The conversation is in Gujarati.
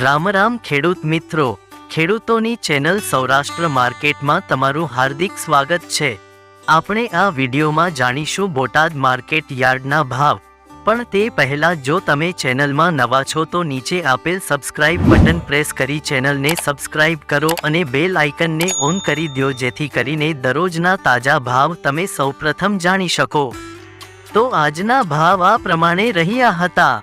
રામ રામ ખેડૂત મિત્રો, ખેડૂતોની ચેનલ સૌરાષ્ટ્ર માર્કેટમાં તમારું હાર્દિક સ્વાગત છે। આપણે આ વિડીયોમાં જાણીશું બોટાદ માર્કેટ યાર્ડના ભાવ, પણ તે પહેલા જો તમે ચેનલમાં નવા છો તો નીચે આપેલ સબસ્ક્રાઇબ બટન પ્રેસ કરી ચેનલને સબસ્ક્રાઇબ કરો અને બેલ આઇકનને ઓન કરી દો જેથી કરીને દરરોજના તાજા ભાવ તમે સૌપ્રથમ જાણી શકો। તો આજના ભાવ આ પ્રમાણે રહ્યા હતા।